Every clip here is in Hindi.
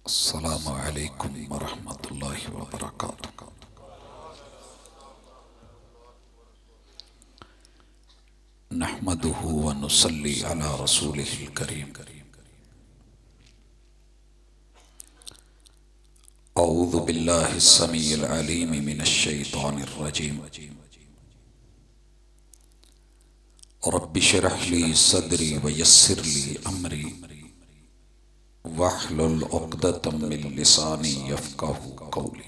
अस्सलामु अलैकुम वरहमतुल्लाहि वबरकातुहू। नहमदुहु व नुसल्ली अला रसूलिहिल करीम। औज़ु बिल्लाहि समीइल अलीम मिनश शैतानिर रजीम। रब्बि इश्रह ली सदरी व यस्सिर ली अमरी वहलुल उक़दतम मिन लिसानी यफ़क़हू क़ौली।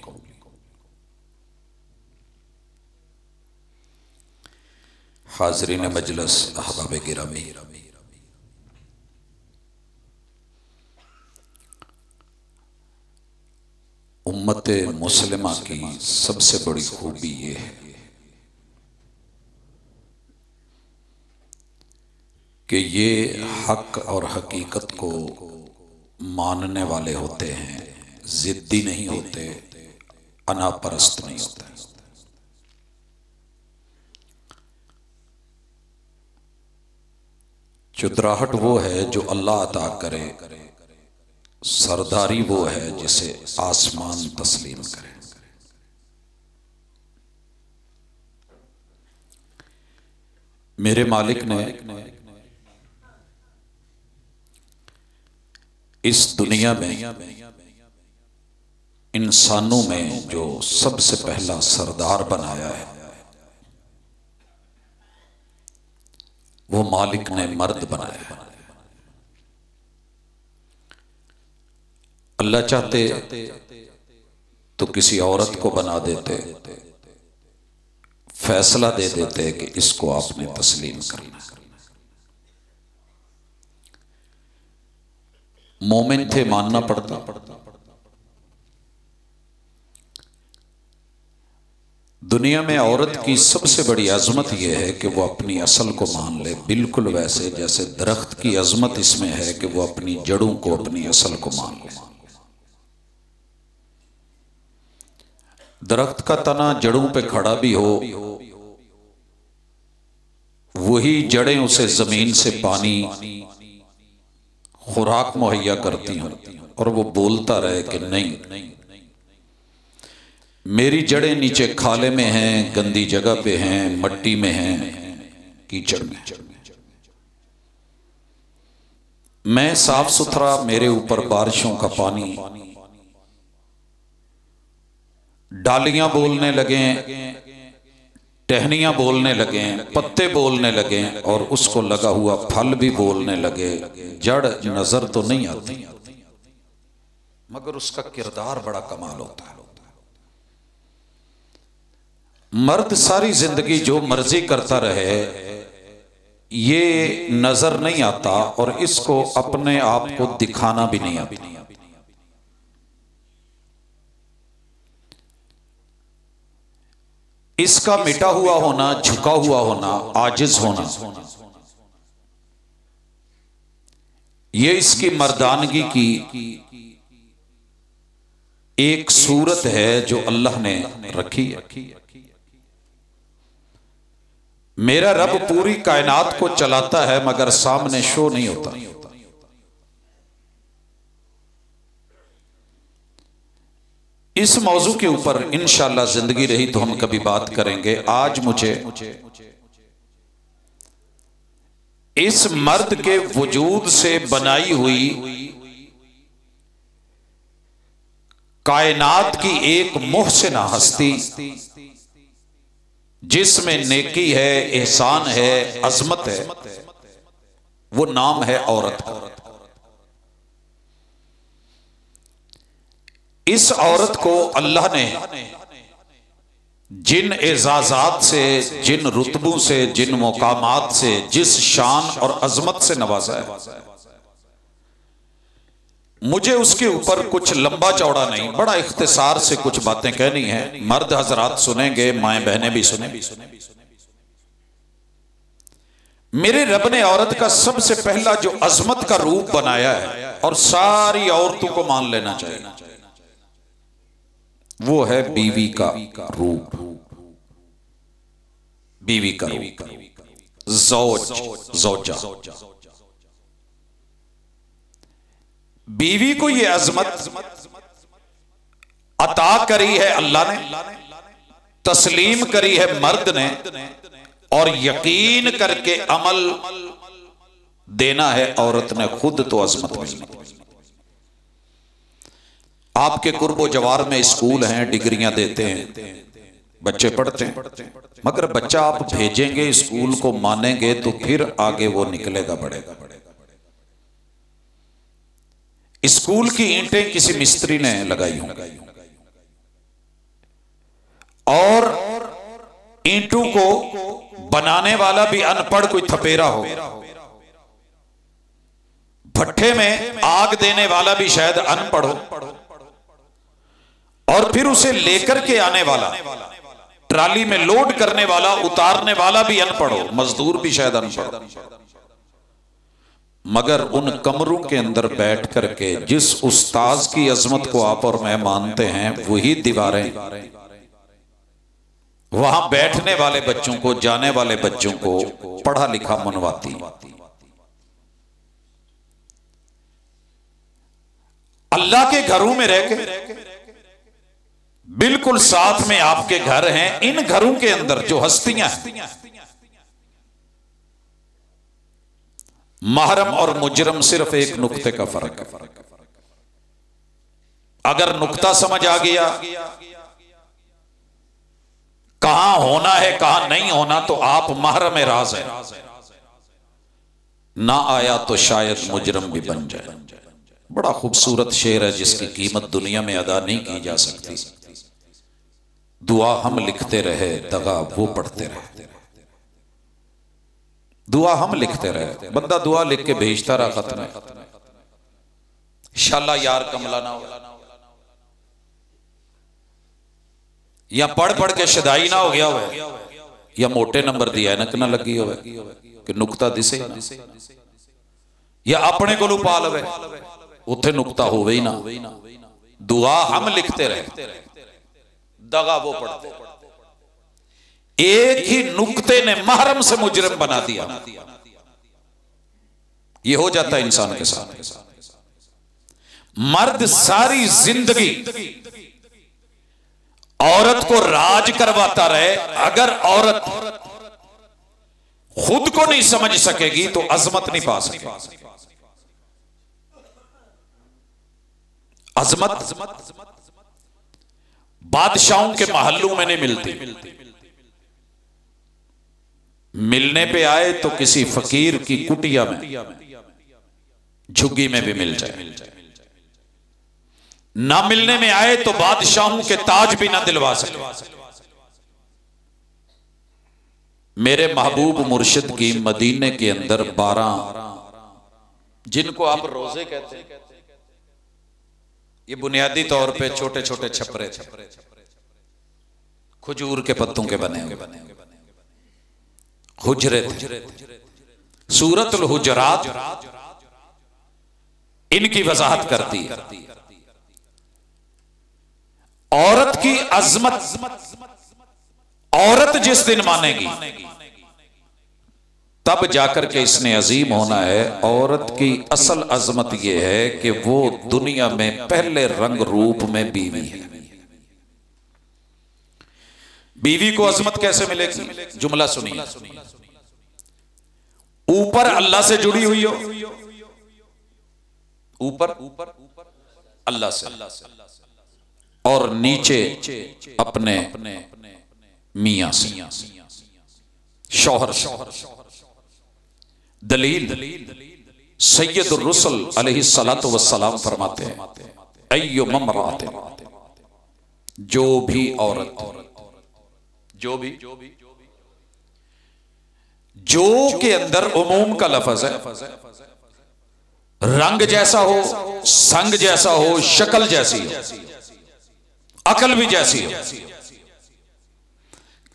हाज़रीन मजलिस, अहबाब गिरामी, उम्मत मुस्लिमा की सबसे बड़ी खूबी ये है कि ये हक और हकीकत को मानने वाले होते हैं, जिद्दी नहीं होते, अनापरस्त नहीं होते। चुतराहट वो है जो अल्लाह अता करे, सरदारी वो है जिसे आसमान तस्लीम करे। मेरे मालिक ने इस दुनिया में इंसानों में जो सबसे पहला सरदार बनाया है वो मालिक ने मर्द बनाया है। अल्लाह चाहते तो किसी औरत को बना देते, फैसला दे देते कि इसको आपने तस्लीम करना है। मोमिन थे, मानना पड़ता। दुनिया में औरत की सबसे बड़ी अजमत यह है कि वो अपनी असल को मान ले, बिल्कुल वैसे जैसे दरख्त की अजमत इसमें है कि वो अपनी जड़ों को, अपनी असल को मान ले। दरख्त का तना जड़ों पे खड़ा भी हो, वही जड़ें उसे जमीन से पानी, खुराक मुहैया करती हों और वो बोलता रहे कि नहीं, मेरी जड़ें नीचे खाले में हैं, गंदी जगह पे हैं, मट्टी में हैं, कीचड़ में। मैं साफ सुथरा, मेरे ऊपर बारिशों का पानी, डालियां बोलने लगे, टहनियां बोलने लगे, पत्ते बोलने लगे और उसको लगा हुआ फल भी बोलने लगे। जड़ नजर तो नहीं आती मगर उसका किरदार बड़ा कमाल होता है। मर्द सारी जिंदगी जो मर्जी करता रहे ये नजर नहीं आता और इसको अपने आप को दिखाना भी नहीं आता। इसका मिटा हुआ होना, झुका हुआ होना, आजिज होना, ये इसकी मर्दानगी की एक सूरत है जो अल्लाह ने रखी है। मेरा रब पूरी कायनात को चलाता है मगर सामने शो नहीं होता। इस मौजू के ऊपर इंशाअल्लाह जिंदगी रही तो हम कभी बात करेंगे। आज मुझे इस मर्द के वजूद से बनाई हुई कायनात की एक मुहसिना हस्ती जिसमें नेकी है, एहसान है, अजमत है, वो नाम है औरत का। इस औरत को अल्लाह ने जिन एजाजात से, जिन रुतबों से, जिन मुकामात से, जिस शान और अजमत से नवाजा है, मुझे उसके ऊपर कुछ लंबा चौड़ा नहीं, बड़ा इख्तिसार से कुछ बातें कहनी है। मर्द हजरात सुनेंगे, माएं बहनें भी सुनेंगी। मेरे रब ने औरत का सबसे पहला जो अजमत का रूप बनाया है और सारी औरतों को मान लेना चाहिए, वो है बीवी का रूप। बीवी का रूप, ज़ौज, ज़ौजा। बीवी को ये अजमत अता करी है अल्लाह ने, तस्लीम करी है मर्द ने, और यकीन करके अमल देना है औरत ने खुद, तो अजमत मिलनी। आपके कुर्बो जवार में स्कूल हैं, डिग्रियां देते हैं, बच्चे पढ़ते हैं, मगर बच्चा आप भेजेंगे स्कूल को, मानेंगे तो फिर आगे वो निकलेगा, बढ़ेगा। स्कूल की ईंटें किसी मिस्त्री ने लगाई होंगी और ईंटों को बनाने वाला भी अनपढ़ कोई थपेरा हो, भट्ठे में आग देने वाला भी शायद अनपढ़ हो, और फिर उसे लेकर के आने वाला, ट्राली में लोड करने वाला, उतारने वाला भी अनपढ़ हो, मजदूर भी शायद अनपढ़ हो। मगर उन कमरों के अंदर बैठ करके जिस उस्ताज की अजमत को आप और मैं मानते हैं, वही दीवारें वहां बैठने वाले बच्चों को, जाने वाले बच्चों को पढ़ा लिखा मनवाती। अल्लाह के घरों में रह के बिल्कुल साथ में आपके घर हैं, इन घरों के अंदर जो हस्तियां हैं, महरम और मुजरम सिर्फ एक नुक्ते का फर्क है। अगर नुक्ता समझ आ गया, कहां होना है कहां नहीं होना, तो आप महरम राज है, ना आया तो शायद मुजरम भी बन जाए। बड़ा खूबसूरत शेर है जिसकी कीमत दुनिया में अदा नहीं की जा सकती। दुआ हम लिखते रहे, दगा वो पढ़ते रहे। दुआ हम लिखते रहे, बंदा दुआ लिख के भेजता रहा, खत्म है, इंशाअल्लाह यार कमला ना हो, या पढ़ पढ़ के शदाई ना हो गया हो, या मोटे नंबर दी ऐनक ना लगी हो कि नुकता दिसे ना, या अपने को पा लवे उथे नुकता होवे ही ना। दुआ हम लिखते रहे, दगा वो पढ़ते। एक ही नुक्ते ने महरम से मुजरिम बना दिया। ये हो जाता है इंसान के साथ। मर्द सारी जिंदगी औरत को राज करवाता रहे, अगर औरत खुद को नहीं समझ सकेगी तो अजमत नहीं पा सकेगी। अजमत बादशाहों के महलों में नहीं मिलती, मिलने पे आए तो किसी फकीर की कुटिया में, झुग्गी में भी मिल जाए। ना मिलने में आए तो बादशाहों के ताज भी ना दिलवा सके। मेरे महबूब मुर्शिद की मदीने के अंदर 12, जिनको आप रोजे कहते हैं, ये बुनियादी तौर पे छोटे छोटे छपरे, खजूर के पत्तों के बने हुजरे थे। सूरतुल हुजरात इनकी वजाहत करती है। औरत की अजमत औरत जिस दिन मानेगी तब जाकर के इसने अजीम होना है। औरत की असल अजमत यह है कि वो दुनिया में पहले रंग रूप में बीवी है। बीवी को अजमत कैसे मिलेगी? जुमला सुनिए। ऊपर अल्लाह से जुड़ी हुई हो, ऊपर अल्लाह से, और नीचे अपने मियां से, शौहर से। दलील सैयदुर रुsul अलैहिस्सलातु वस्सलाम फरमाते हैं, अय्यु ममरात, जो भी औरत, जो भी, जो के अंदर उमूम का लफ्ज है, रंग जैसा हो, संग जैसा हो, शक्ल जैसी हो, अकल भी जैसी हो,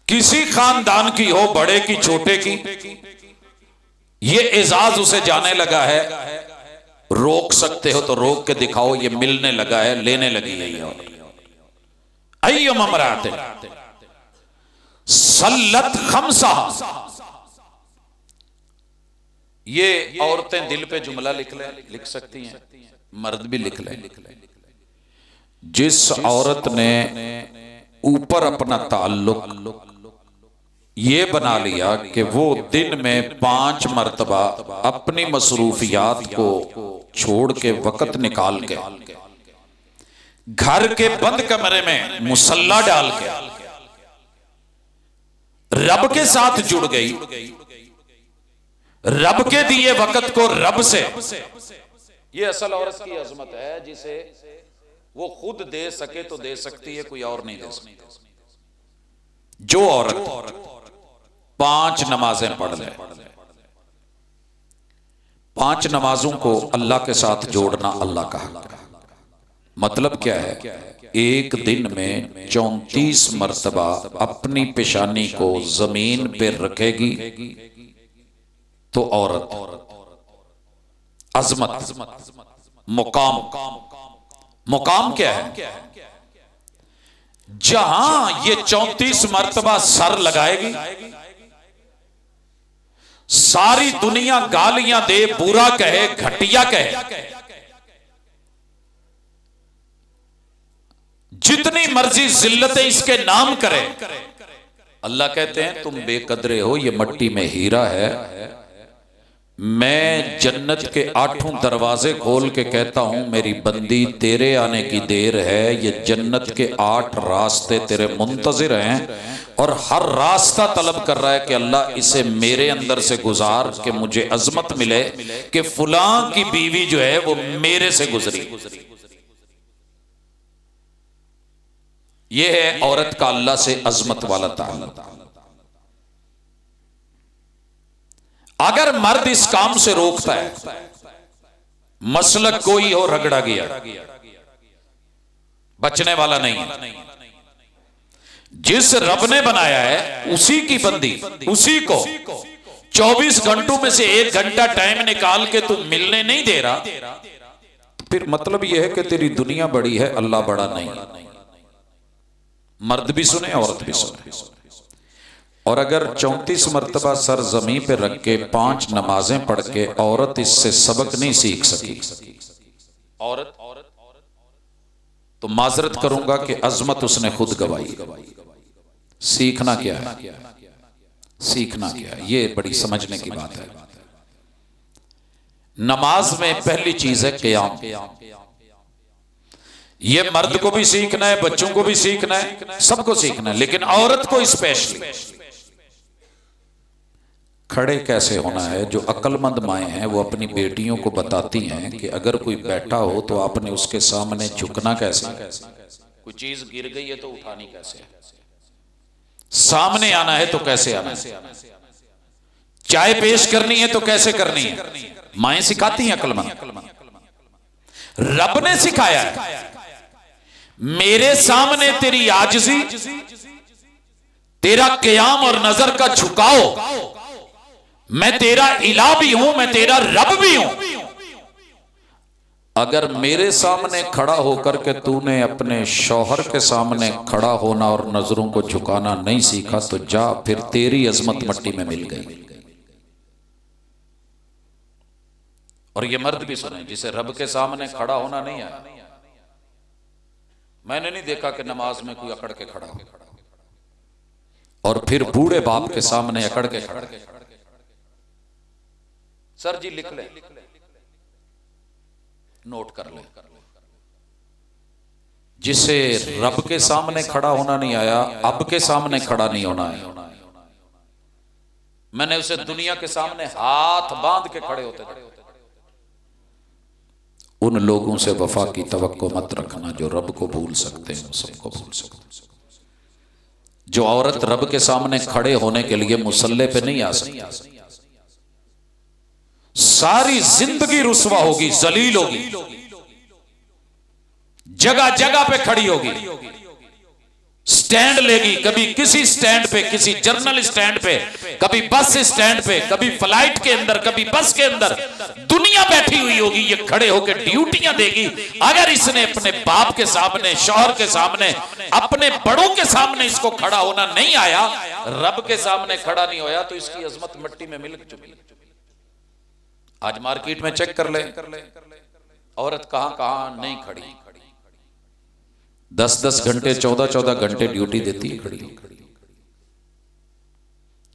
किसी खानदान की हो, बड़े की छोटे की, ये एजाज उसे जाने लगा है। रोक सकते हो तो रोक के दिखाओ, ये मिलने लगा है, लेने लगी है। अय्युम अमरात सल्लत खमसा, ये औरतें दिल पे जुमला लिख सकती हैं। मर्द भी लिख ले, जिस औरत ने ऊपर अपना ताल्लुक ये बना लिया कि वो दिन में 5 मर्तबा अपनी मसरूफियात को छोड़ के वक़्त निकाल के घर के बंद कमरे में मुसल्ला डाल के रब के साथ जुड़ गई, रब के दिए वक़्त को रब से, ये असल औरत की अजमत है, जिसे वो खुद दे सके तो दे सकती है, कोई और नहीं दे सकती। जो औरत 5 नमाजें पढ़ ले, 5 नमाजों को अल्लाह के साथ जोड़ना अल्लाह का हक है। मतलब क्या है, एक दिन में 34 मर्तबा अपनी पेशानी को जमीन पे रखेगी तो औरत अजमत, मुकाम क्या है, जहां ये 34 मर्तबा सर लगाएगी, सारी दुनिया गालियां दे, बुरा कहे, घटिया कहे, जितनी मर्जी जिल्लतें इसके नाम करे, अल्लाह कहते हैं तुम बेकदरे हो, ये मट्टी में हीरा है। मैं जन्नत के 8 दरवाजे खोल के कहता हूं मेरी बंदी तेरे आने की देर है, ये जन्नत के 8 रास्ते तेरे मुंतजिर हैं और हर रास्ता तलब कर रहा है कि अल्लाह इसे मेरे अंदर से गुजार के मुझे अजमत मिले कि फुलां की बीवी जो है वो मेरे से गुजरी। ये है औरत का अल्लाह से अजमत वाला ताल्लुक। अगर मर्द इस काम से रोकता है, मसलक कोई हो रगड़ा गया, बचने वाला नहीं है। जिस रब ने बनाया है उसी की बंदी, उसी को 24 घंटों में से 1 घंटा टाइम निकाल के तू मिलने नहीं दे रहा, फिर मतलब यह है कि तेरी दुनिया बड़ी है, अल्लाह बड़ा नहीं। मर्द भी सुने, औरत भी सुने। और अगर 34 मर्तबा सर जमीन पे रख के 5 नमाजें पढ़ के औरत इससे सबक नहीं सीख सकी, औरत तो माजरत करूंगा कि अजमत उसने खुद गवाई। सीखना क्या है, सीखना क्या है, ये बड़ी समझने की बात है। नमाज में पहली चीज है क़याम। ये मर्द को भी सीखना है, बच्चों को भी सीखना है, सबको सीखना है, लेकिन औरत को स्पेशली खड़े कैसे होना है। जो अक्लमंद माएँ हैं वो अपनी बेटियों को बताती हैं कि अगर कोई बैठा हो तो आपने उसके सामने झुकना कैसे, कोई चीज गिर गई है तो उठानी कैसे है, सामने आना है तो कैसे आना है, चाय पेश करनी है तो कैसे करनी है, माएँ सिखाती हैं अक्लमंद। रब ने सिखाया है, मेरे सामने तेरी आजिज़ी, तेरा क़याम और नजर का झुकाओ, मैं तेरा इला भी हूं, मैं तेरा रब भी हूं। अगर मेरे सामने खड़ा होकर के तूने अपने शौहर के सामने खड़ा होना और नजरों को झुकाना नहीं सीखा तो जा, फिर तेरी अजमत मट्टी में मिल गई। और ये मर्द भी सुने जिसे रब के सामने खड़ा होना नहीं आया। मैंने नहीं देखा कि नमाज में कोई अकड़ के खड़ा हो और फिर बूढ़े बाप के सामने अकड़ के खड़ा। सर जी लिख ले, नोट कर ले, जिसे रब के सामने खड़ा होना नहीं आया, अब के सामने खड़ा नहीं होना है। मैंने उसे दुनिया के सामने हाथ बांध के खड़े होते थे। उन लोगों से वफा की तवक्को मत रखना जो रब को भूल सकते हैं, सबको भूल सकते। जो औरत रब के सामने खड़े होने के लिए मुसल्ले पे नहीं आ सकती, सारी जिंदगी रुस्वा होगी, जलील होगी, जगह जगह पे खड़ी होगी, स्टैंड लेगी, कभी किसी स्टैंड पे, किसी जर्नल स्टैंड पे, कभी बस स्टैंड पे, कभी फ्लाइट के अंदर, कभी बस के अंदर, दुनिया बैठी हुई होगी, ये खड़े होकर ड्यूटियां देगी। अगर इसने अपने बाप के सामने, शौहर के सामने, अपने बड़ों के सामने इसको खड़ा होना नहीं आया, रब के सामने खड़ा नहीं होया, तो इसकी अजमत मिट्टी में मिल चुकी। आज मार्केट में चेक कर ले, औरत कहां कहां नहीं खड़ी, 10-10 घंटे 14-14 घंटे ड्यूटी देती है खड़ी।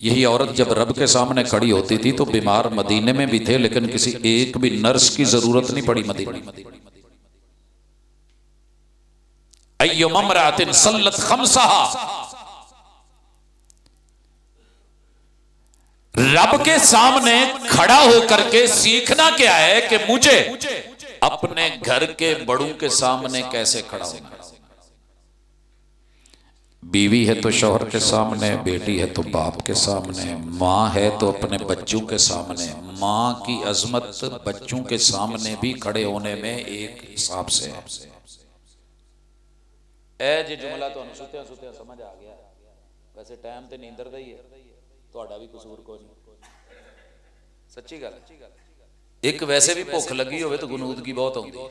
यही औरत जब रब के सामने खड़ी होती थी तो बीमार मदीने में भी थे, लेकिन किसी एक भी नर्स की जरूरत नहीं पड़ी मदीने में। अय्युम इम्राअतिन सल्लत खम्सहा, रब के सामने खड़ा होकर के सीखना क्या है कि मुझे अपने घर के बड़ों के सामने कैसे खड़ा होना। बीवी है तो शौहर के सामने, बेटी है तो बाप के सामने, माँ है तो अपने बच्चों के सामने। माँ की अजमत बच्चों के सामने भी खड़े होने में एक हिसाब से है। ए जी जुमला तो सुत्या सुत्या समझ आ गया, वैसे टाइम तो नींदर का ही है, ਤੁਹਾਡਾ भी कसूर को नहीं, सच्ची गल। एक वैसे भी भुख लगी होवे तो गनूदगी बहुत आउंदी है,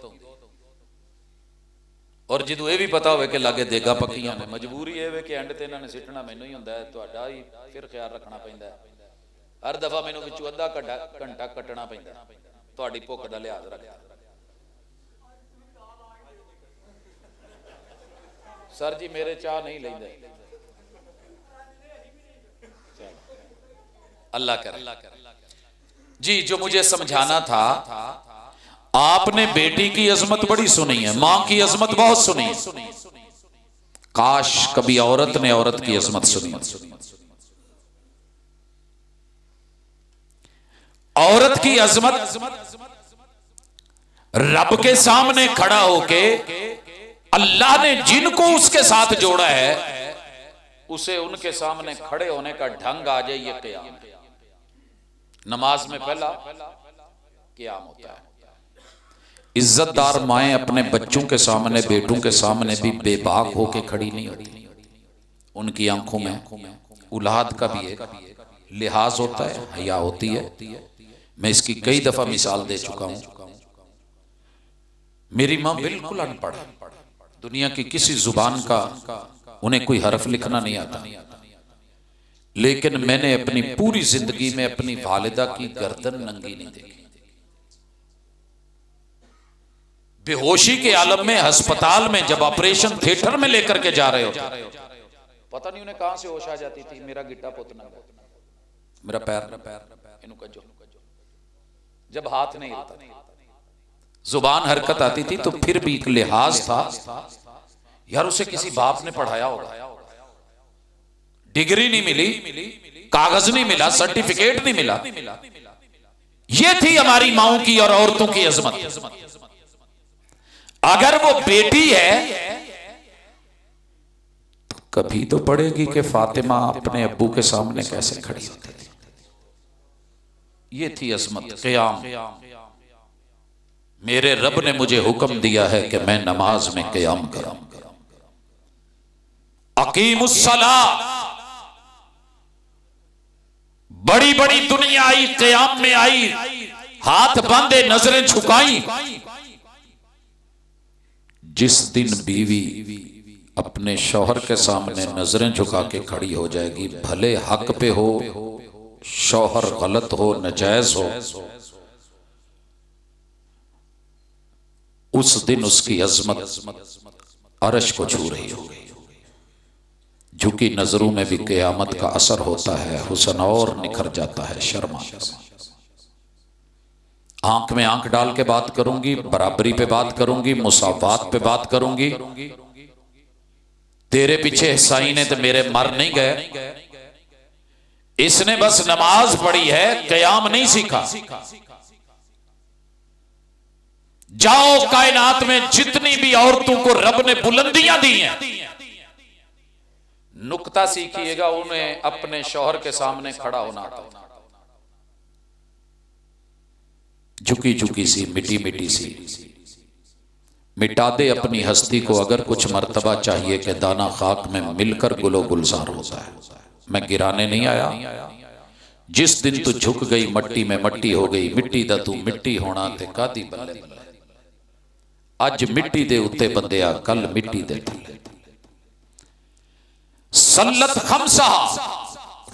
और जो ये भी पता हो कि लागे देगा पक्कियां ने, मजबूरी है कि एंड ते इन्होंने सिटना मैनू ही हुंदा है, तुहाडा ही फिर ख्याल रखना पैंदा है। हर दफा मैनू विचों अद्धा घंटा कटना पैंदा तुहाडी भुख दा लिहाज रखदा। सर जी मेरे चाह नहीं लेंदे, अल्लाह करे जी। जो मुझे समझाना था, आपने बेटी की अजमत बड़ी सुनी है, मां की अजमत बहुत सुनी है, काश कभी औरत ने औरत की अजमत सुनी। औरत की अजमत रब के सामने खड़ा होके अल्लाह ने जिनको उसके साथ जोड़ा है उसे उनके सामने खड़े होने का ढंग आ जाए, ये क़याम। नमाज में पहला क़याम होता है। इज्जतदार माएँ अपने बच्चों के सामने, बेटों के सामने भी बेबाक होके खड़ी नहीं होती। उनकी आंखों में औलाद का भी एक लिहाज होता है, हया होती है। मैं इसकी कई दफा मिसाल दे चुका हूं। मेरी माँ बिल्कुल अनपढ़, दुनिया की किसी जुबान का उन्हें कोई हरफ लिखना नहीं आता, लेकिन मैंने अपनी पूरी जिंदगी में अपनी वालिदा की गर्दन नंगी नहीं देखी। बेहोशी के आलम में अस्पताल में जब ऑपरेशन थिएटर में लेकर के जा रहे हो, पता नहीं उन्हें कहां से होश आ जाती थी, मेरा गिट्टा पुत नंगा, मेरा पैर इनु कजो, जब हाथ नहीं हिलता, जुबान हरकत आती थी तो फिर भी एक लिहाज था, यार उसे किसी बाप ने पढ़ाया होगा। डिग्री नहीं मिली, कागज नहीं मिला, सर्टिफिकेट नहीं मिला, ये थी हमारी माओं की और औरतों की अजमत। अगर वो बेटी है तो कभी तो पढ़ेगी कि फातिमा अपने अब्बू के सामने कैसे खड़ी होती थी। ये थी अजमत, क़याम। मेरे रब ने मुझे हुक्म दिया है कि मैं नमाज में क़याम करूं। अकीमुस्सला, बड़ी बड़ी दुनिया आई, क़याम में आई, हाथ बांधे नजरें झुकाई। जिस दिन बीवी अपने शौहर के सामने नजरें झुका के खड़ी हो जाएगी, भले हक पे हो, शौहर गलत हो, नाजायज हो, उस दिन उसकी अजमत अर्श को छू रही होगी। झुकी नजरों में भी क़यामत का असर होता है, हुस्न और निखर जाता है शर्मा से। आंख में आंख डाल के बात करूंगी, बराबरी पे बात करूंगी, मुसावात पे बात करूंगी। तेरे पीछे हिस्साई ने तो मेरे मर नहीं गए, इसने बस नमाज पढ़ी है, क़याम नहीं सीखा। जाओ कायनात में जितनी भी औरतों को रब ने बुलंदियां दी हैं, नुक्ता सीखिएगा, उन्हें अपने शौहर के सामने खड़ा होना आता। झुकी झुकी सी, मिटी मिटी सी, मिटा दे अपनी हस्ती को। अगर कुछ मर्तबा चाहिए कि दाना खाक में मिलकर गुलो गुलजार होता है। मैं गिराने नहीं आया, जिस दिन तू झुक गई मट्टी में मट्टी हो गई, मिट्टी दा तू मिट्टी होना ते कादी बल्ले। अज मिट्टी दे उत्ते बंदिया, कल मिट्टी दे थल्ले। सल्लत खमसा,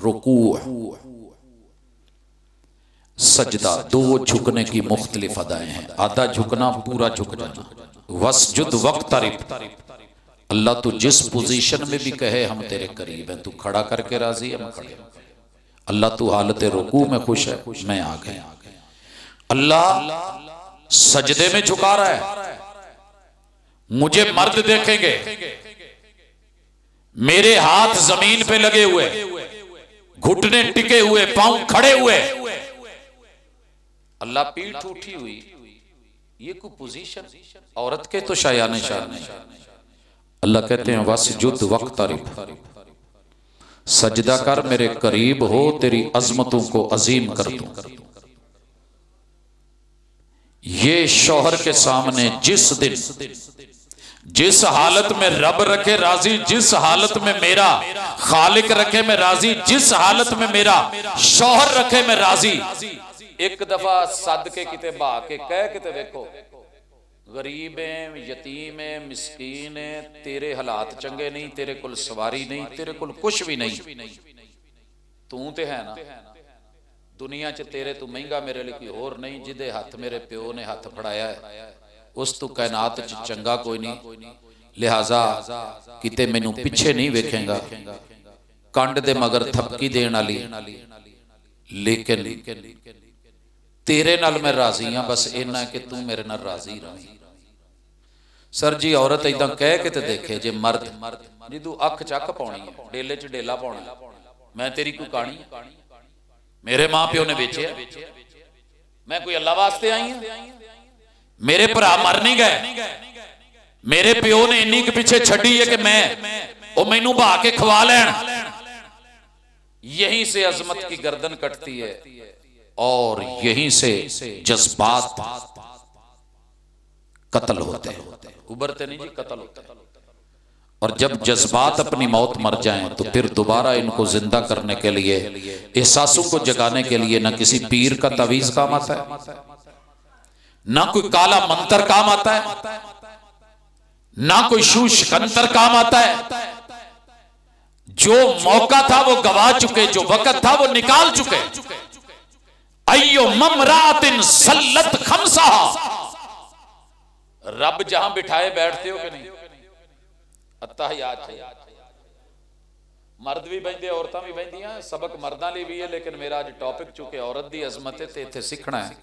रुकू, सजदा दो झुकने की मुख्तलिफ अदाएं हैं। आधा झुकना, पूरा झुक जाना। वसजुद वक्तरिब, अल्लाह तू जिस पोजीशन में भी कहे हम तेरे करीब हैं। तू खड़ा करके राजी है, हम खड़े। अल्लाह तू हालत रुकू में खुश है, मैं आ गया। अल्लाह सजदे में झुका रहा है, मुझे मर्द देखेंगे, मेरे हाथ जमीन पे लगे हुए, घुटने टिके हुए, पांव खड़े हुए, अल्लाह पीठ उठी हुई। ये कोई पोजीशन औरत के तो शायान शान नहीं। अल्लाह कहते हैं वसजुद वक्तरिब, सजदा कर, मेरे करीब हो, तेरी अजमतों को अजीम कर दूं। ये शौहर के सामने जिस दिन जिस हालत में रब रखे राजी, जिस हालत में मेरा खालिक रखे मैं राजी, जिस हालत में मेरा शौहर रखे मैं राजी। एक दफा सद के किते बहा के कह के वेखो, गरीब है, यतीम है, मिस्कीन है, तेरे हालात चंगे नहीं, तेरे कोल सवारी नहीं, तेरे कोल कुछ भी नहीं, तू ते है ना दुनिया च, तेरे तू महंगा मेरे लिए कोई होर नहीं। जिदे हथ मेरे प्यो ने हथ फड़ाया है उस तू कायनात च चंगा कोई नहीं, लिहाजा किते मैनू पिछे नहीं वेखेगा, कंड दे मगर थपकी देण वाली, लेकिन तेरे नाल मैं राजी हाँ। बस इन्ना कि तू मेरे नाल राजी रही। सर जी औरत इदा कह के ते देखे, जे मर्द जी तू अख चक पाउणी है, डेले च डेला पाउणा, मैं तेरी कोई कहानी, मेरे मां प्यो ने बेचे, मैं कोई अल्लाह वास्ते आई हूं, मेरे भरा मर नहीं गए, मेरे प्यो ने इन्नी के पीछे छड़ी है कि मैं वो मैनू बहा के खवा लैन। यहीं से अजमत की गर्दन कटती है और यहीं से जज्बात कत्ल होते हैं, उबरते नहीं जी, कत्ल होते हैं। और जब जज्बात अपनी मौत मर जाएं तो फिर दोबारा इनको जिंदा करने के लिए, एहसासों को जगाने के लिए ना किसी पीर का तवीज काम आता है, ना कोई काला मंत्र काम आता है, ना कोई शूशकंतर काम आता है। जो मौका था वो गवा चुके, जो वक्त था वो निकाल चुके। अय्यो ममरातिन सल्लत खमसाहा, रब जहां बिठाए बैठते हो कि नहीं, अत्तहियात मर्द भी बहते, औरतां भी बहदियां, सबक मर्दां लिए भी है, लेकिन मेरा अज टॉपिक चुके औरत दी अजमत है ते इत्थे सीखना है।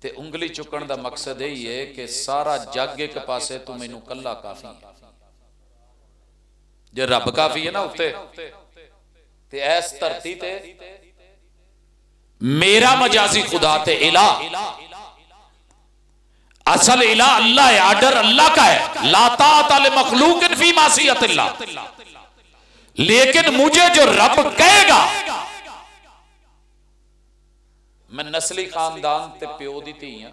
ते उंगली चुकन दा मकसद यही है कि सारा जग एक पासे, तू मैनू कल्ला काफी है। जे रब काफी है ना उत्ते, ते ऐस धरती ते मेरा मजाजी खुदा ते इला, असल इला अल्लाह है, आर्डर अल्लाह का है, ला ताअता लिमखलूकिन फी मासियतिल्लाह। लेकिन मुझे जो रब कहेगा, मैं नस्ली खानदान ते प्यो दी धी हां,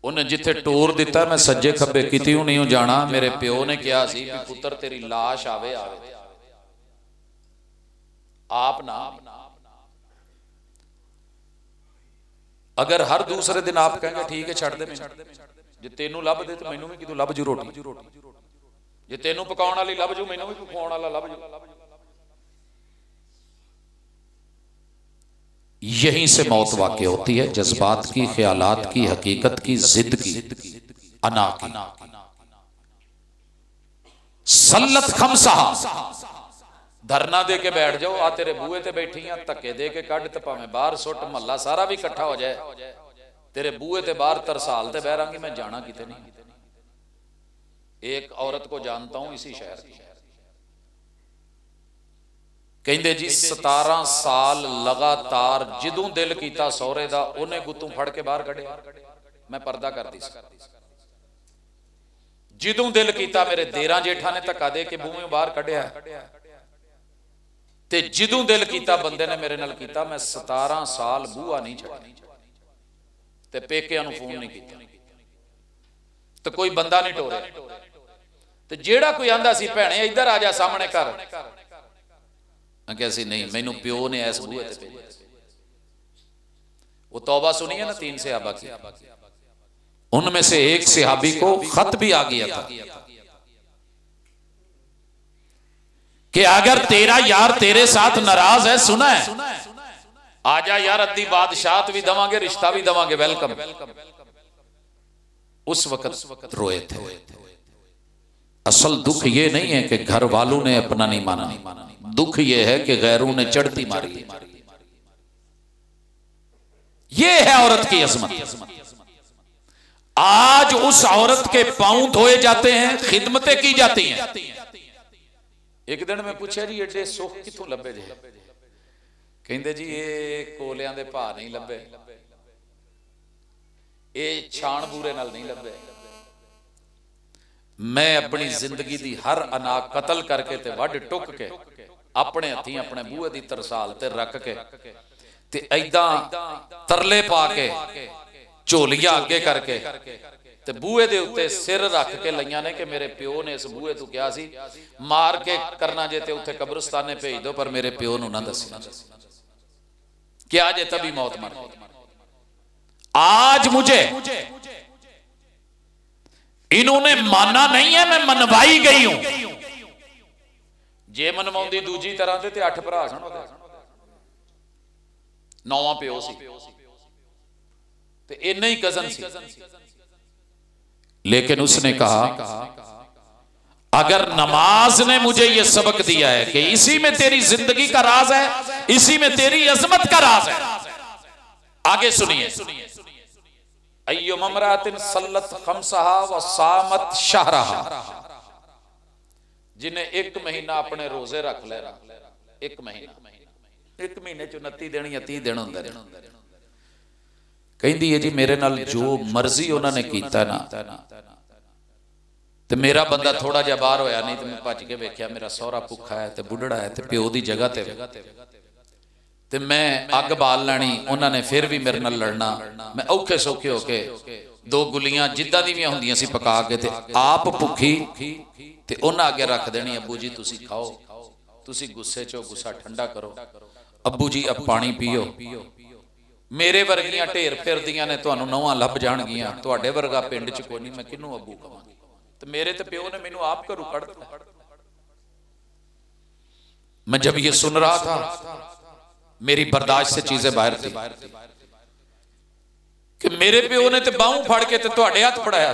उन्हें जिथे टोर दिता मैं सज्जे खब्बे किती नहीं जाना। मेरे प्यो ने कहा सी कि पुत्र तेरी लाश आवे आवे, आप ना, अगर हर दूसरे दिन आप कहेंगे ठीक है छड़ दे, जे तेनू लभ दे तो मैनू भी कितों लभ जू रोटी, जे तेनू पकाउण वाली लभ जू मैनू भी पकाउण वाला लभ जू। यहीं से मौत वाक़ई होती है, जज्बात की, ख्यालात की, हकीकत की, जिद की, अना की। सल्लत खमसाहा, धरना दे के बैठ जाओ, आ तेरे बूहे ते बैठी हैं, धक्के दे के कढ़ ते भावें बाहर सुट, महला सारा भी इकट्ठा हो जाए, तेरे बूहे ते बाहर तरसाल ते बहरांगी, मैं जाना किते नहीं। एक औरत को जानता हूं इसी शहर की, कहंदे जी 17 साल लगातार जिदों दिल कीता सौरे दा उन्हें गुत्तों फड़ के बाहर कढ़े, मैं पर्दा करदी सी। जिदों दिल कीता मेरे देरां जेठा ने धक्का दे के बूहे बाहर कढ़िया, ते जिदों दिल कीता बंदे ने मेरे नाल कीता। मैं 17 साल बूहा नहीं छड्डी ते पेकियां नूं फोन नहीं कीता, ते कोई बंदा नहीं टोरे, ते जेड़ा कोई आंदा सी भैणे इधर आ जा सामने कर, मैं कहा सी नहीं, मैनू प्यो ने ऐस बूहे ते भेजा। वो तौबा सुनी है ना 3 सहाबा की, उनमें से एक सहाबी को खत भी आ गया था कि अगर तेरा यार तेरे साथ नाराज है, सुना है आ जा यार, अद्धी बादशाहत भी दवांगे, रिश्ता भी दवांगे, वेलकम। उस वक्त रोए थे। असल दुख ये नहीं है कि घर वालों ने अपना नहीं माना, दुख ये है कि गैरों ने चढ़ती मारी। ये है औरत की अजमत। आज उस औरत के पांव धोए जाते हैं, खिदमतें की जाती हैं। एक दिन मैं पूछा जी एडे सुख कितों लभे जे? कहंदे जी ये कोलियां दे भाव नहीं लभे, ये छाण बूरे नाल नहीं लभे। मैं अपनी जिंदगी दी हर अनाक कतल करके ते वड टुक के अपने हथी अपने बूहे दी तरसाल ते रख के ते ऐदां तरले पा के झोलियां अगे करके ते बूहे दे उत्ते सिर रख के लईयां ने कि मेरे प्यो ने इस बूहे तू क्या सी, मार के करना जे ते उत्थे कब्रिस्ताने भेज दो, पर मेरे प्यो नूं ना दसना क्या जे तभी मौत मर। आज मुझे इन्होंने माना नहीं है, मैं मनवाई गई हूं। जे मनवाउंदी दूजी तरह ते 8 भरा सन, 9वां प्यो सी ते इन्ना ही कजन सी। लेकिन उसने कहा अगर नमाज ने मुझे यह सबक दिया है कि इसी में तेरी जिंदगी का राज है, इसी में तेरी अजमत का राज है। आगे सुनिए, अय्यो ममरातिन सल्लत खमसहा व सामत शहरहा, जिन्हें 1 महीना अपने रोजे रख ले, 1 महीने च 29 दिन या 30 दिन होंदे ने। कहंदी है जी मेरे नाल जो मर्जी उन्होंने कीता ना, ते मेरा बंदा थोड़ा जिहा बाहर होया नहीं, तो मैं भज के वेख्या मेरा सौहरा भुखा है ते बुढ़ड़ा है ते प्यो दी जगह ते मैं अग बाल लैनी, उन्होंने फिर भी मेरे नाल लड़ना। मैं औखे सौखे होके 2 गुलियां जिद्दां दी हुंदियां सी पका के ते आप भुखी ते उन्हां अगे रख देनी, अब्बू जी तुसी खाओ, तुसी गुस्से चो गुस्सा ठंडा करो, अब्बू जी अब पानी पियो। मेरे वर्गियां ढेर फिरदियां ने, तुहानू नौवां लभ जाणगियां, तुहाडे वर्गा पिंड च कोई नहीं, मैं किनू अब्बू कहांगी? तो मेरे तो प्यो ने मैनू आप घरों कढ़ दिता। मैं जब ये सुन रहा था मेरी बर्दाश्त से चीजें बाहर थी कि मेरे प्यो ने तो बाहू फड़ के ते तुहाडे हथ फड़ाया,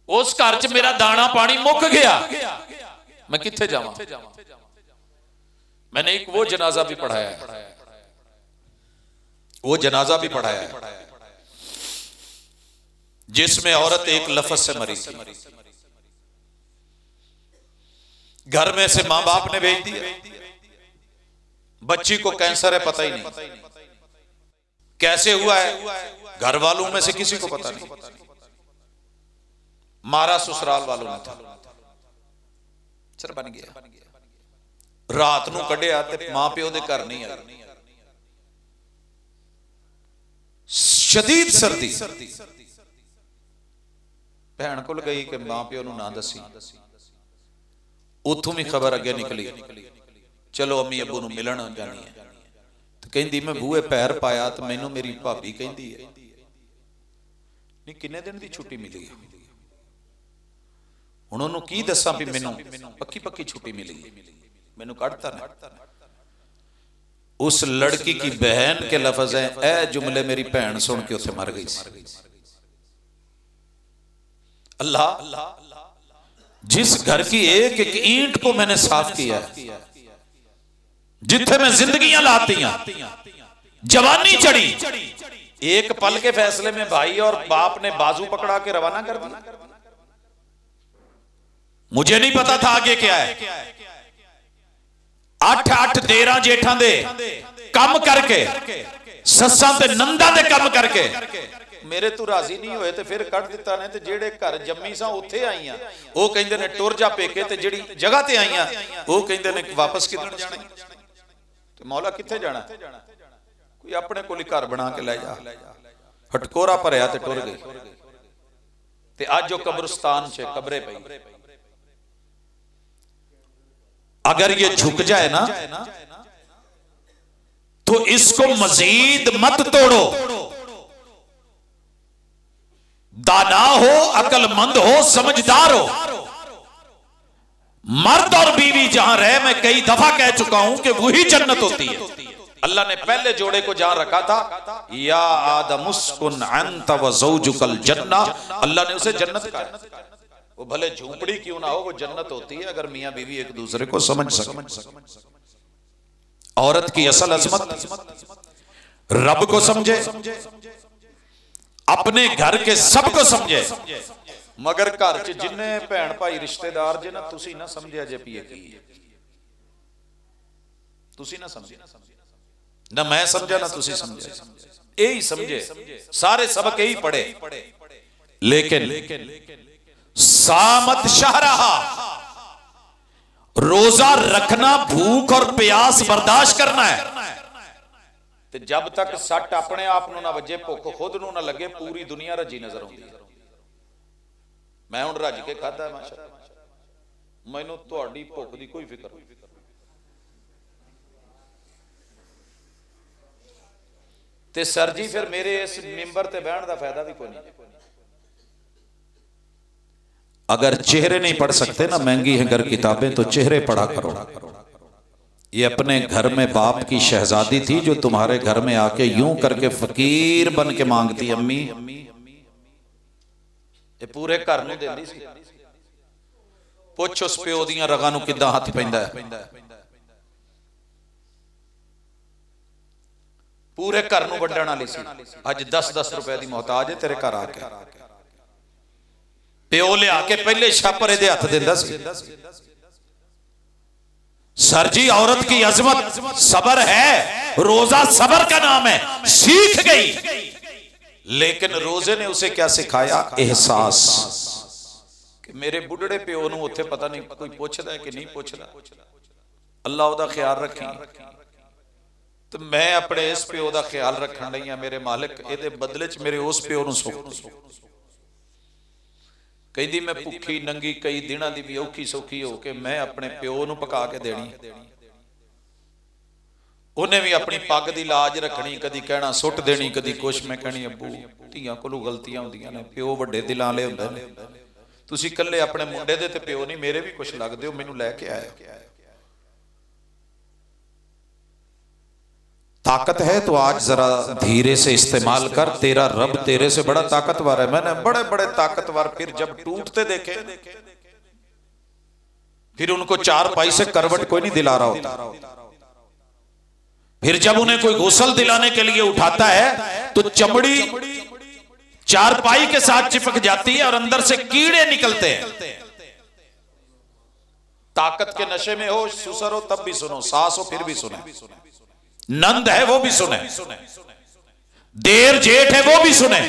उस घर च मेरा दाना पानी मुक गया, मैं कित्थे जावां? मैंने एक वो जनाजा भी पढ़ाया है, वो जनाजा भी पढ़ाया है जिसमें औरत एक लफ्ज से मरी थी। घर में से मां बाप ने भेज दिया, बच्ची को कैंसर है पता ही नहीं, कैसे हुआ है घर वालों में से किसी को पता नहीं, मारा ससुराल वालों ने था, चल बन गया। रात नूं कढ़िया ते मां प्यो दे घर नहीं आई, शदीद सर्दी, भैन को गई कि मां प्यो नूं ना दसी, उथों भी खबर अगे निकली, चलो अम्मी अब्बू नूं मिलण जानी है। तो कहंदी मैं बूहे पैर पाया तो मैनू मेरी भाभी कहंदी है नहीं किन्ने दिन की छुट्टी मिली है, हुण उहनूं की दसां भी मैनू पक्की पक्की छुट्टी मिली, मैनू कढ़ता ना। उस लड़की की बहन के लफ्ज है, ए जुमले मेरी बहन सुन के उसे मर गई। अल्लाह, जिस घर की एक एक ईंट को मैंने साफ किया है, जिथे मैं जिंदगियां लाती, जवानी चढ़ी, एक पल के फैसले में भाई और बाप ने बाजू पकड़ा के रवाना कर दिया। मुझे नहीं पता था आगे क्या है। 8-8 देरा जेठा दे कम करके, सस्सां ते नंदा दे कम करके मेरे तू राजी नहीं होए ते फिर कट दिता ने, ते जेड़े घर जम्मी सा उत्थे आईयां वो कहंदे ने टुर जा पेके, ते जेड़ी जगह ते आईयां वो कहंदे ने वापस किधर जाना। ते मौला किथे जाना? कोई अपने कोल ही घर बना के ले जा। हटकोरा भरया ते टुर गई। ते अज जो कब्रिस्तान च कब्रे पई, अगर ये झुक जाए ना तो इसको मजीद मत तोड़ो। दाना हो, अक्लमंद हो, समझदार हो, मर्द और बीवी जहां रहे, मैं कई दफा कह चुका हूं कि वही जन्नत होती है। अल्लाह ने पहले जोड़े को जहां रखा था, या आदमुस्कुन अंत व ज़ौजुकल जन्ना, अल्लाह ने उसे जन्नत कहा। वो भले झोपड़ी क्यों ना हो, वो जन्नत होती है अगर मियां बीवी एक दूसरे को समझ सके। औरत की असल अजमत रब को समझे, अपने घर के सबको समझे, मगर घर च जिन्ने भैन भाई रिश्तेदार जे ना, तुसी ना समझिया जे पिए की, तुसी ना समझे ना, मैं समझा ना तुसी समझे, यही समझे, सारे सबक यही पढ़े, लेकिन सामत शाहरहा, रोजा रखना, भूख और प्यास बर्दाश्त करना है। ते जब तक सट अपने आप ना वजे, भुख खुद नू ना लगे, पूरी दुनिया रजी नजर आउंदी है। मैं हुण रज के खादा माशाअल्लाह, मैनू तुहाडी भुख दी कोई फिक्र नहीं। ते सर जी फिर मेरे इस मिंबर ते बहन दा फायदा भी कोई नहीं। अगर चेहरे नहीं पढ़ सकते ना, महंगी है घर किताबें, तो चेहरे पढ़ा करो। ये अपने घर में बाप की शहजादी थी जो तुम्हारे घर में आके यूं करके फकीर बन के मांगती, अम्मी, ये पूरे घर नूं देंदी सी। पुछ उस प्यो दियां रगां नूं किदां हथ पैंदा है। पूरे घर नूं वड्डण वाली सी। अज 10-10 रुपए दी मोहताज है तेरे घर आके, प्यो लिया के पहले छापर इहदे हथ दिंदा सी। सर जी औरत की अजमत सबर है, रोजा सबर का नाम है, सीख गई। लेकिन रोजे ने उसे क्या सिखाया? एहसास कि मेरे बुढ़ड़े प्यो नूं उत्थे पता नहीं कोई पुछदा है कि नहीं पुछदा, अल्लाह ओदा ख्याल रखे। तो मैं अपने इस प्यो का ख्याल रखण लई हां, मेरे मालिक इहदे बदले च मेरे उस प्यो नूं सुख। कहती मैं भुखी नंगी कई दिनों की भी औखी सौखी हो के मैं अपने प्यो नूं पका के देनी। उन्हें भी अपनी पग की लाज रखनी, कदी कहना सुट देनी, कदी कुछ। मैं कहनी अब्बू धीआं कोलों गलतियां होंदियां ने, प्यो वड्डे दिलां वाले हुंदे ने, तुसीं कल्ले अपने मुंडे दे ते प्यो नहीं, मेरे भी कुछ लगदे हो, मैनूं लैके आए। ताकत है तो आज जरा धीरे से इस्तेमाल कर, तेरा रब तेरे से बड़ा ताकतवर है। मैंने बड़े बड़े ताकतवर फिर जब टूटते देखे, फिर उनको चारपाई से करवट कोई नहीं दिला रहा होता। फिर जब उन्हें कोई गुसल दिलाने के लिए उठाता है तो चमड़ी चारपाई के साथ चिपक जाती है और अंदर से कीड़े निकलते हैं। ताकत के नशे में हो, सुसर हो तब भी सुनो, सास हो फिर भी सुने, नंद है वो भी सुने, देर जेठ है वो भी सुने,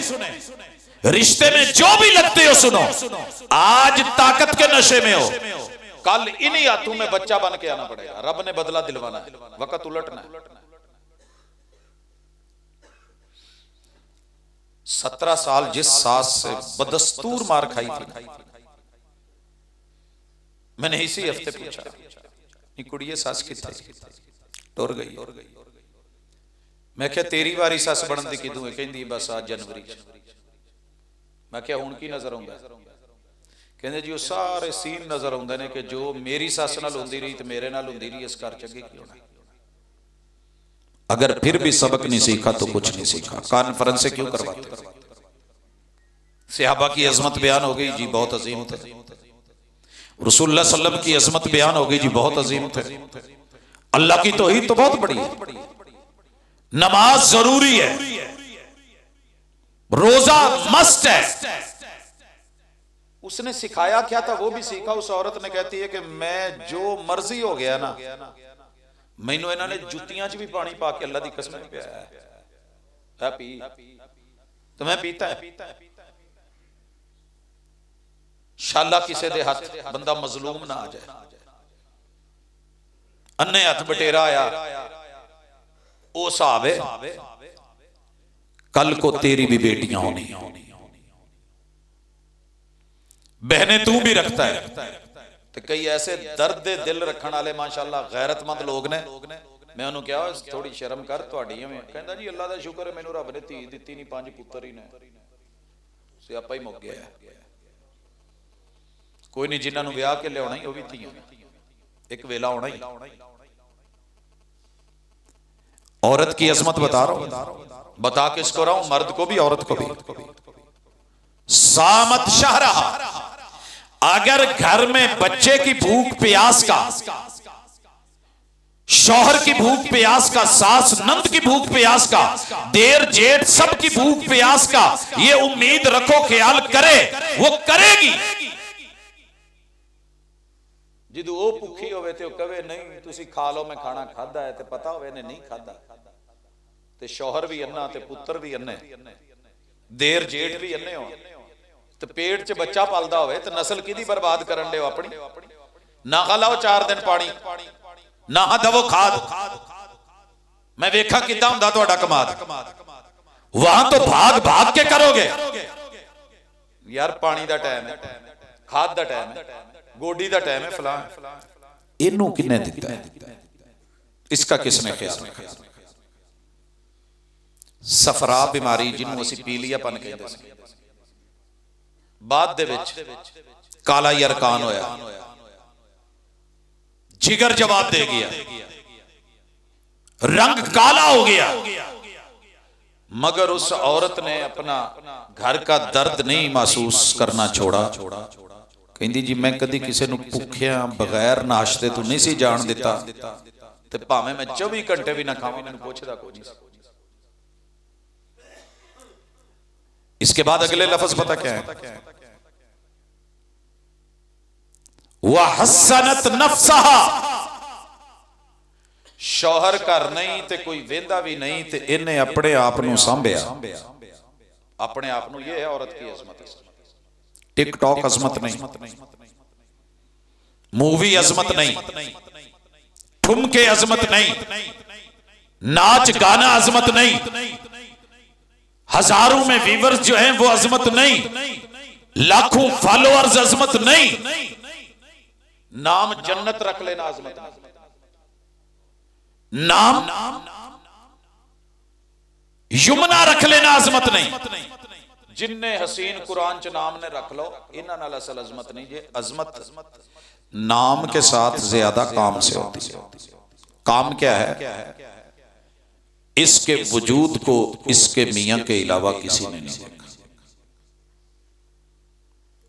रिश्ते में जो भी लगते हो सुनो। आज ताकत के नशे में हो, कल इन्हीं हाथों में बच्चा बन के आना पड़ेगा। रब ने बदला दिलवाना है, वक्त उलटना है। 17 साल जिस सास से बदस्तूर मार खाई थी, मैंने इसी हफ्ते पूछा कुड़िए सस किथे, टुर गई। मैं क्या तेरी वारी सस बनन दी किदूं है? कहंदी बस आज जनवरी। मैं क्या हुण की नजर आउंदा? कहंदे जी वो सारे सीन नजर आउंदे ने कि जो मेरी सस नाल हुंदी रही तो मेरे नाल हुंदी रही, इस घर च अगे की होना। अगर फिर भी सबक नहीं सीखा तो कुछ नहीं सीखा। कॉन्फ्रेंस से क्यों करवाते? सहाबा की अजमत बयान हो गई जी, बहुत अजीम थे। रसूलुल्लाह सल्लल्लाहु अलैहि वसल्लम की अजमत बयान हो गई जी, बहुत अजीम थे। अल्लाह की तौहीद तो बहुत बड़ी है। नमाज जरूरी है, रोजा मस्ट है। उसने सिखाया क्या था वो भी सीखा। उस औरत ने कहती है कि मैं जो मर्जी हो गया ना, मैनू इन्हों ने जुतियां च भी पानी पा के अल्लाह की कसम पिया पी, तो मैं पीता है। शाला किसी दे हाथ बंदा मजलूम ना आ जाए, अन्ने हथ बटेरा आया, वो हिसाब है। कल को तेरी भी बेटियां होनी, बहनें तू भी रखता है। तो कई ऐसे दर्द दिल रखने वाले माशाअल्लाह गैरतमंद लोग ने। मैं उन्होंने कहा थोड़ी शर्म कर, कहता जी अल्लाह का शुक्र है मैनू रब ने धी दी नहीं, 5 पुत्र ही ने, सियापा ही मुक गया। कोई नहीं, जिन्होंने ब्याह के लिया ही, भी थी एक वेला होना ही। औरत की अजमत बता रहा हूं, बता किसको रहा हूं, मर्द को भी औरत को भी। सामत शहरहा, अगर घर में बच्चे की भूख प्यास का, शौहर की भूख प्यास का, सास नंद की भूख प्यास का, देर जेठ सब की भूख प्यास का, ये उम्मीद रखो ख्याल करे वो करेगी। जिदू वो भूखी होवे ते कवे नहीं तुसी खा लो, मैं खाना खादा है, ते पता होवे ने नहीं खादा, ते शौहर भी अन्ना ते पुत्र भी अन्ने, देर जेठ भी अन्ने हो, ते पेट च बच्चा पलदा होवे ते नस्ल किदी बर्बाद करन दे अपनी। ना खलाओ 4 दिन पानी, ना दवो खाद। मैं वेखा किदा हुंदा तुहाडा कमाद, वहां तो भाग भाग के करोगे यार। पानी दा टाइम है, खाद दा टाइम है, गोडी दा टाइम है, फलां इनू किन्ने दिता है, इसका किसने ख्याल रखा। सफरा बीमारी जिन्हों असीं पीलियापन कहते हैं, बाद दे विच काला यरकान होया, जिगर जवाब दे गया, रंग काला हो गया, मगर उस औरत ने अपना घर का दर्द नहीं महसूस करना छोड़ा। कहती जी मैं कदी किसी नूं भुखिया बगैर नाश्ते तो नहीं सी जान दिता, ते भावें मैं 24 घंटे भी ना खावां, मैनूं पुछदा कोई नहीं। इसके बाद अगले लफ्ज पता क्या है, वह हसनत नफ्सहा, शौहर घर नहीं ते कोई वेंदा भी नहीं, ते इन्हें अपने आप नूं सांभिया, अपने आप नूं। ये है औरत की अजमत। टिकटॉक अजमत नहीं, मूवी अजमत नहीं, ठुमके अजमत नहीं, नाच गाना अजमत नहीं, हजारों में व्यूअर्स जो हैं वो अजमत नहीं, लाखों फॉलोअर्स अजमत नहीं, नाम जन्नत रख लेना अजमत नहीं, नाम यमुना रख लेना अजमत नहीं। जिन्ने हसीन कुरान च नाम ने रख लो, इन्हां नाल असल अजमत नहीं। ये अजमत नाम के साथ ज्यादा काम से होती है। काम क्या है, इसके वजूद को इसके मियां के अलावा किसी ने नहीं देखा।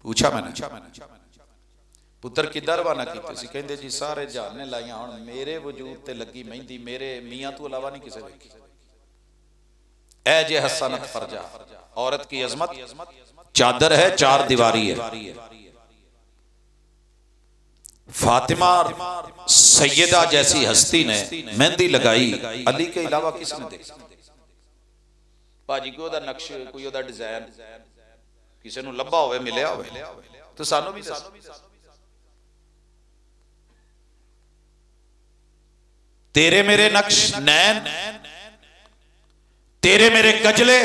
पूछा मैंने पुत्र किदा रवाना कीते सी, कहंदे जी सारे जहान ने लाइयां, हुण मेरे वजूद ते लगी मेहंदी मेरे मियां तो अलावा नहीं किसी देखी। ऐ जे हसनत फरजा, औरत की अजमत चादर है, 4 दीवारी है। फातिमा सैयदा जैसी हस्ती ने मेहंदी लगाई, अली के अलावा किसने देखा। भाजी कोई ओदा नक्श, कोई ओदा डिजाइन किसी नूं लभा होवे, मिलिया होवे तो सानू भी दस। तेरे मेरे नक्श नैन, तेरे मेरे गजले,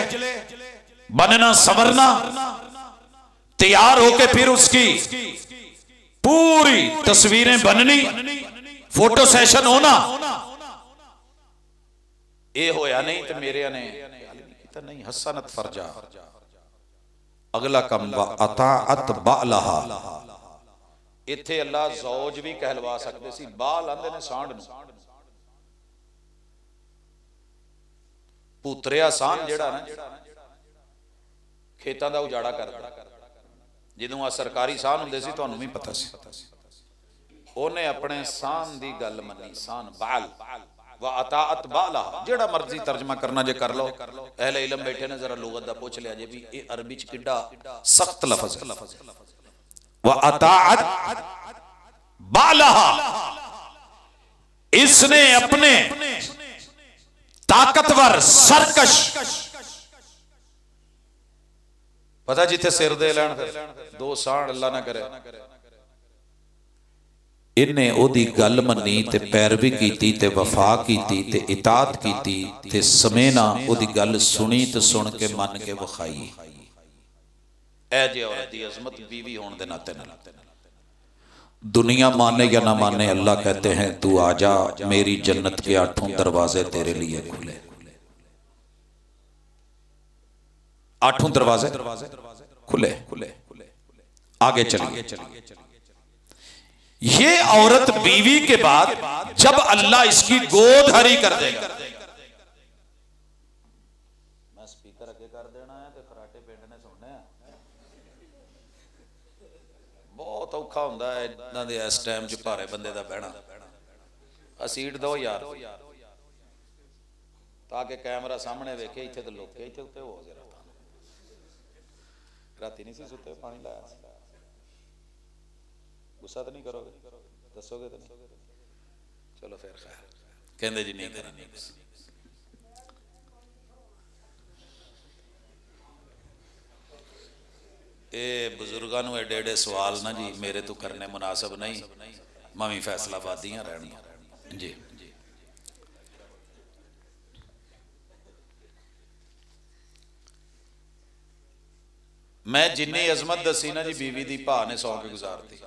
बनना संवरना, तैयार होके फिर उसकी पूरी तस्वीरें बननी, फोटो सेशन होना। ये होया नहीं तो मेरे ने नहीं। हसनत फरजा, अगला कम अताअत बालहा। इत्थे अल्लाह जौज भी कहलवा सकते सी, बाल आंदे ने सांड नूं। पुत्रिया सान जिहड़ा ना खेतां दा उजाड़ा करदा, जदों आ सरकारी सान हुंदे सी, तुहानूं भी पता सी, ओने अपने सान दी गल मन्नी। सान बाल व अताअत बाला, जेड़ा मर्जी तर्जमा करना जे कर लो। अहले इल्म बैठे ने, जरा लुगत दा पूछ लिया जे भी ये अरबी च किड्डा सख्त लफ्ज है। व अताअत बालहा, इसने अपने ताकतवर सरकश, पता जिथे सिर दे लैन दो साण अल्लाह ना करे, इन्हें ओदी गल मन्नी ते पैरवी कीती ते वफा कीती ते इताअत कीती ते समेना ओदी गल सुनी ते सुन के मन के वखाई। ऐ जे औरत दी अजमत बीवी होने दे नाते नाल, दुनिया माने या ना माने, अल्लाह कहते हैं तू आजा, मेरी जन्नत के 8 दरवाजे तेरे लिए खुले। 8 दरवाजे खुले। आगे चलिए। ये औरत बीवी के बाद जब अल्लाह इसकी गोद हरी कर देगा, मैं स्पीकर अगे कर देना है तो खराटे पिंड ने सुनने बहुत औखा हुंदा है इन्हां दे इस टाइम च भारे बंदे दा बहना। आ सीट दो यार ताकि कैमरा सामने वेखे, इत्थे तो लोके इत्थे उत्ते हो जरा राती नहीं सी सुते पानी लाया, गुस्सा तो नहीं करोगे, दसोगे तो नहीं? चलो फिर खैर कहंदे जी नहीं करनी। ए बुजुर्गां नूं एडे एडे सवाल ना जी मेरे तो करने मुनासिब नहीं, मैं भी फैसलाबादियां रहनियां जी। मैं जिन्नी अजमत दसी ना जी बीवी दी भा ने सौ के गुजारती।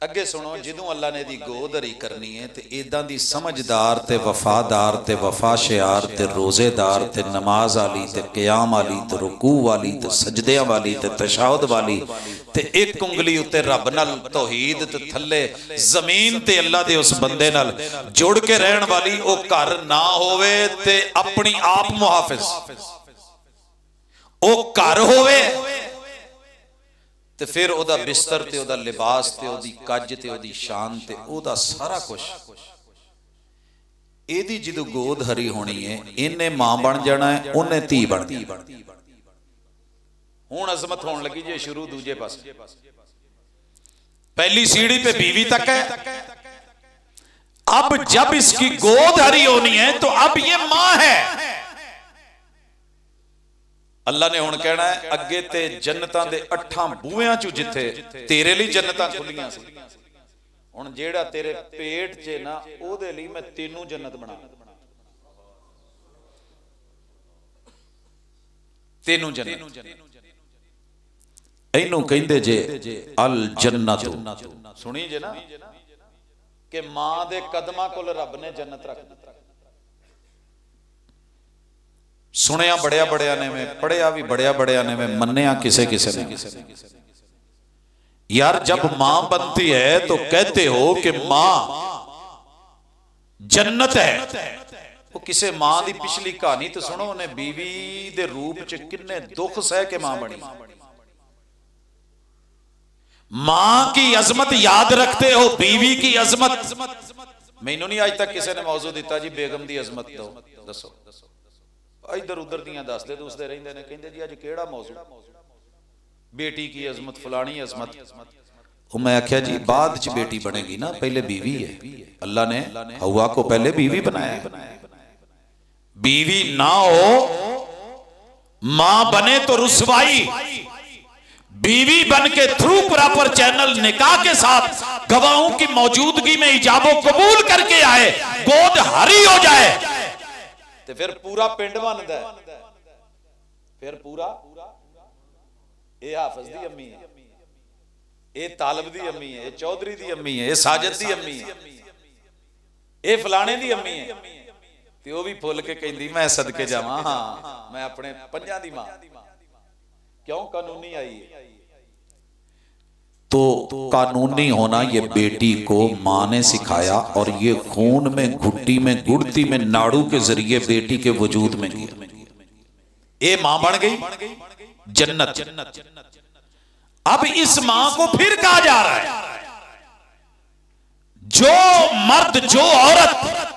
अगे सुनो, जिदों अल्लाह ने दी गोद हरी करनी है तो इदां दी समझदार ते वफादार ते वफाशियार ते रोजेदार ते नमाज वाली ते क़याम वाली ते रुकू वाली ते सजदियां वाली ते तशहुद वाली ते एक उंगली उत्ते रब नाल तौहीद ते थल्ले जमीन ते अल्लाह दे उस बंदे नाल जुड़ के रहन वाली ओ घर ना होवे ते अपनी आप मुहाफिज ओ घर होवे ते फिर ओदा बिस्तर ते ओदा लिबास ते ओदी कज ते ओदी शान ते ओदा सारा कुछ एदी जिदों गोद हरी होनी है, इन्हें मां बन जाना है, उन्हें धी बन जाना। हुण अजमत होने लगी जे शुरू दूजे पास, पहली सीढ़ी पे बीवी तक है, अब जब इसकी गोद हरी होनी है तो अब ये मां है। अल्लाह ने हुण कहना है अगे ते जन्नतां दे 8 बूहियां चों जिथे तेरे लिए जन्नतां खुलियां सी, हुण जेड़ा तेरे पेट च ना ओदे लिए मैं तेनू जन्नत बना, तेनू जन्नत। इनू कहंदे जे अल जन्नत, सुनी जे ना कि मां दे कदमां कोल रब ने जन्नत रख दी। सुनिया बड़िया बड़िया ने में, पढ़िया भी बड़िया बड़िया ने में, मन्निया किसे किसे ने। यार जब मां बनती है तो कहते हो कि मां जन्नत है, वो किसे मां दी पिछली कहानी तो सुनो, उन्हें बीवी दे रूप च किन्ने दुख सह के मां बनी। मां की अजमत याद रखते हो, बीवी की अजमत। मैनू नहीं अज तक किसी ने मौजू दिता जी बेगम दी अजमत दो, दसो इधर उधर दियां दसदे दुसदे रहिंदे ने, कहंदे जी अज केड़ा मौजू, बेटी की अजमत फलानी अजमत। मैं आख्या जी बाद च बेटी बनेगी ना, पहले बीवी है। अल्लाह ने हवा को पहले बीवी बनाया, बीवी ना हो मां बने तो रुसवाई, बीवी बन के थ्रू प्रॉपर चैनल निकाह के साथ गवाहों की मौजूदगी में इजाबो कबूल करके आए, गोद हरी हो जाए तो फिर पूरा पिंड बनता है। फिर पूरा ये हाफिज दी अम्मी है, ये तालब दी अम्मी है, ये चौधरी दी अम्मी है, ये साजिद दी अम्मी है, ये फलाने दी अम्मी है, तो वो भी फुल के कहती मैं सदके जावां, हाँ मैं अपने पंजां दी मां। क्यों? कानूनी आई है। तो कानूनी होना ये बेटी को मां ने सिखाया, और ये खून में, घुट्टी में, गुड़ती में, नाड़ू के जरिए बेटी के वजूद में गया। ये मां बन गई जन्नत। अब इस मां को फिर कहा जा रहा है जो मर्द, जो औरत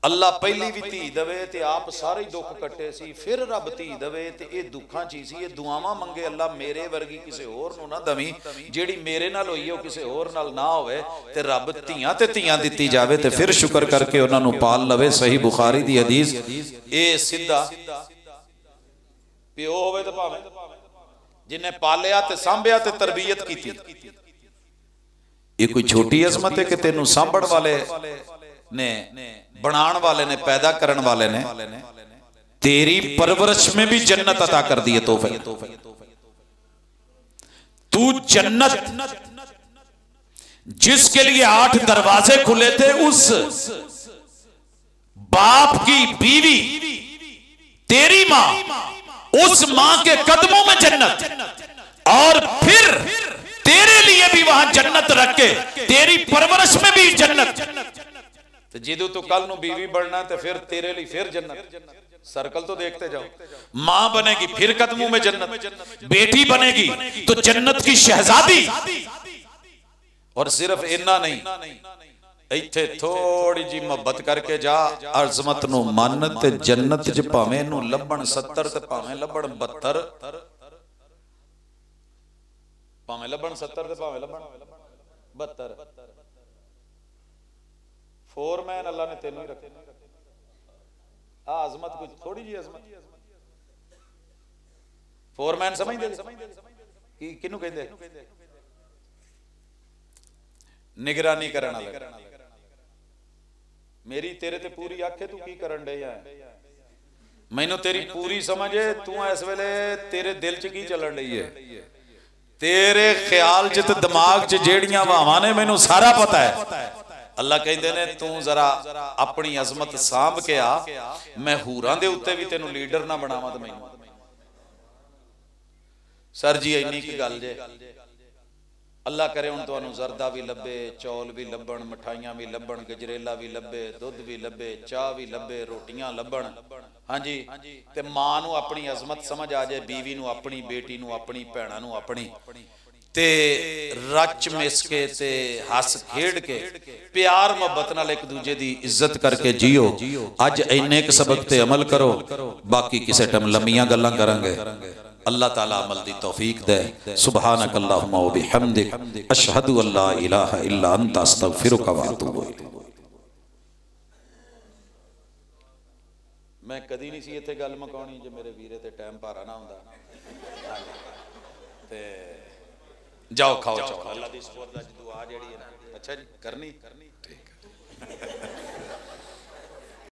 अल्लाह पहली भी धी दवे ते आप सारे दुख कट्टे सी, फिर रब धी दवे ते ये दुखां च सी, ये दुआवां मंगे अल्लाह मेरे वर्गी किसे होर नूं ना दवी, जेड़ी मेरे नाल होई है किसे होर नाल ना होवे, ते रब धीआं ते धीआं दित्ती जावे ते फिर शुक्र करके उन्हां नूं पाल लवे। सही बुखारी दी हदीस। ये सीधा प्यो होवे ते भावें जिन्हें पालिया ते सांभिया ते तरबियत कीती, ये कोई छोटी अजमत है कि तेनू सांभण वाले ने, बनाण वाले ने, पैदा करने वाले ने तेरी परवरिश में भी जन्नत अता कर दी है। तो तू जन्नत जिसके लिए 8 दरवाजे खुले थे, उस बाप की बीवी तेरी मां उस मां के कदमों में जन्नत, और फिर तेरे लिए भी वहां जन्नत रख के तेरी परवरिश में भी जन्नत। तो जिदू तू कल नू बीवी बनना तो फिर तेरे लिए फिर जन्नत। सर्कल तो देखते जाओ। मां बनेगी फिर कदमों में जन्नत, बेटी बनेगी तो जन्नत की शहजादी। और सिर्फ इन्ना नहीं, इत्थे थोड़ी जी मोहब्बत करके जा, अज़मत नू मन ते जन्नत च भावें नू लभण 70 ते भावें लभण 72, भावें लभण 70 ते भावें लभण 72। फोरमैन अल्लाह ने तेनों ही रखे। अज़मत कुछ थोड़ी जी अज़मत। फोरमैन समझदे की किनू कहंदे? निगरानी करने वाला। मेरी तेरे ते पूरी आखे तू की करन डे है, मैनू तेरी पूरी समझ है। तू इस वेले तेरे दिल च की चलन रही है, तेरे ख्याल च ते दिमाग च जेड़ियां हवावां ने मैनू सारा पता है। अल्लाह कहते ने तू जरा अपनी अजमत सांभ के आ, मैं हूरां दे उत्ते भी तेनू लीडर ना बनावां। तो मैनू सर जी इन्नी की गल जे, अल्लाह करे हुण तुहानू जरदा भी लभे, चौल भी लभण, मिठाइयां भी लभण, गजरेला भी लभे, दुध भी लभे, चाह भी लभे, रोटियां लभण। हाँ जी, ते मां नू अपनी अजमत समझ आ जाए, बीवी नू अपनी, बेटी नू अपनी, भैणां नू अपनी, ते रच मिस के ते हस खेड के प्यार मोहब्बत नाल एक दूजे दी इज्जत करके जियो। अज इन्ने क सबक ते अमल करो, बाकी किसी टाइम लम्मियां गल्लां करांगे। अल्लाह ताला अमल दी तौफीक दे। सुबहानक अल्लाहुम्मा व बिहम्दिक, अशहदु अल्ला इलाहा इल्ला अंता, अस्तगफिरुका व अतूबु इलैक। मैं कदी नहीं सी इत्थे गल मुकाउणी जे मेरे वीरे ते टाइम भारा ना हुंदा। ते जाओ खाओ चौल, अल्लाह दी सुपुर्द अज दुआ जेड़ी है ना, अच्छा जी करनी ठीक है।